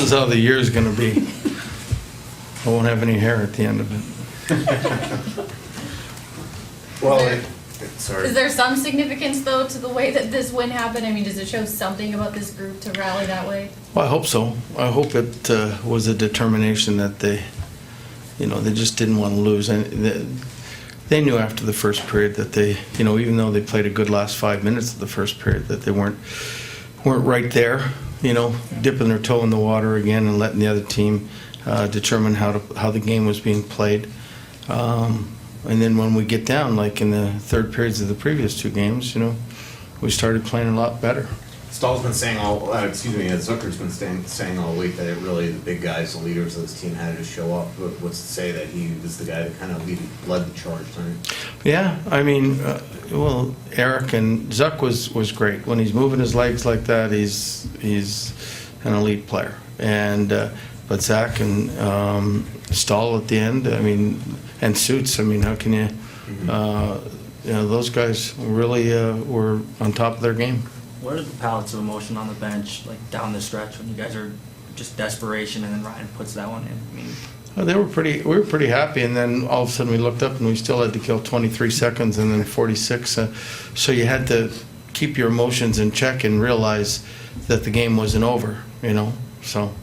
is how the year is going to be. I won't have any hair at the end of it. Well, sorry. Is there some significance, though, to the way that this win happened? I mean, does it show something about this group to rally that way? Well, I hope so. I hope it was a determination that they just didn't want to lose. And they knew after the first period that they, even though they played a good last 5 minutes of the first period, that they weren't right there, dipping their toe in the water again and letting the other team determine how the game was being played. And then when we get down, like in the third periods of the previous two games, we started playing a lot better. Stahl's been saying Zucker's been saying all week that the big guys, the leaders of this team had to show up. What's to say that he was the guy that kind of led the charge tonight? Yeah, I mean, Eric and Zuck was great. When he's moving his legs like that, he's an elite player. And but Zach and Stahl at the end, I mean, and Suits, I mean, how can you, those guys really were on top of their game. What are the pallets of emotion on the bench, like down the stretch, when you guys are just desperation, and then Ryan puts that one in? I mean, we were pretty happy, and then all of a sudden we looked up and we still had to kill 23 seconds and then 46. So you had to keep your emotions in check and realize that the game wasn't over, So.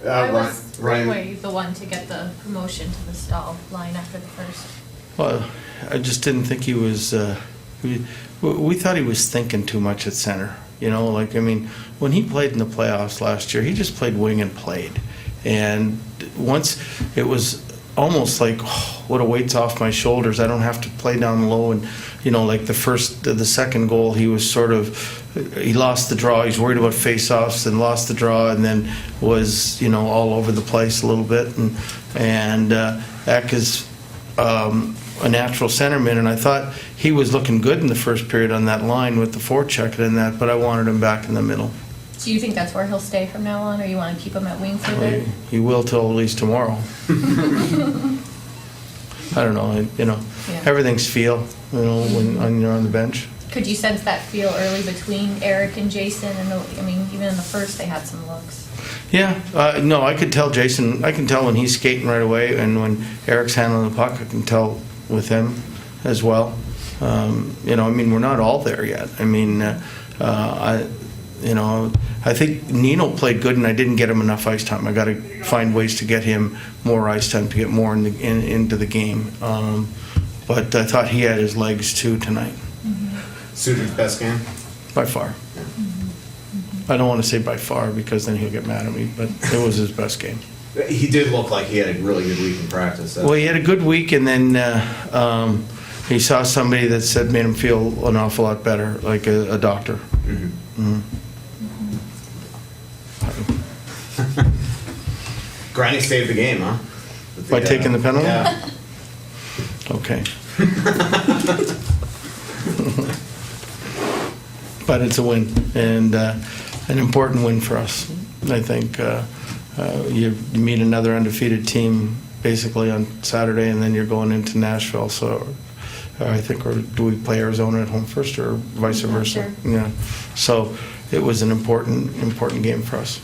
Why was Greenway the one to get the promotion to the Stahl line after the first? Well, I just didn't think he was. We thought he was thinking too much at center. When he played in the playoffs last year, he just played wing and played. And once it was almost like, what a weight's off my shoulders. I don't have to play down low. And, like the second goal, he was he lost the draw. He's worried about face-offs and lost the draw, and then was, all over the place a little bit. And Eck is a natural centerman, and I thought he was looking good in the first period on that line with the forecheck and that, but I wanted him back in the middle. Do you think that's where he'll stay from now on, or you want to keep him at wing for a bit? He will till at least tomorrow. I don't know, everything's feel, when you're on the bench. Could you sense that feel early between Eric and Jason? And even in the first, they had some looks. Yeah, no, I could tell Jason. I can tell when he's skating right away, and when Eric's handling the puck, I can tell with him as well. We're not all there yet. I think Nino played good, and I didn't get him enough ice time. I got to find ways to get him more ice time to get more into the game. But I thought he had his legs too tonight. Suter's best game? By far. Yeah. I don't want to say by far because then he'll get mad at me, but it was his best game. He did look like he had a really good week in practice. Well, he had a good week, and then he saw somebody that said made him feel an awful lot better, like a doctor. Mm-hmm. Granny saved the game, huh? By taking the penalty? Yeah. Okay. But it's a win, and an important win for us. I think you meet another undefeated team basically on Saturday, and then you're going into Nashville. So I think, or do we play Arizona at home first, or vice versa? Sure. Yeah. So it was an important game for us.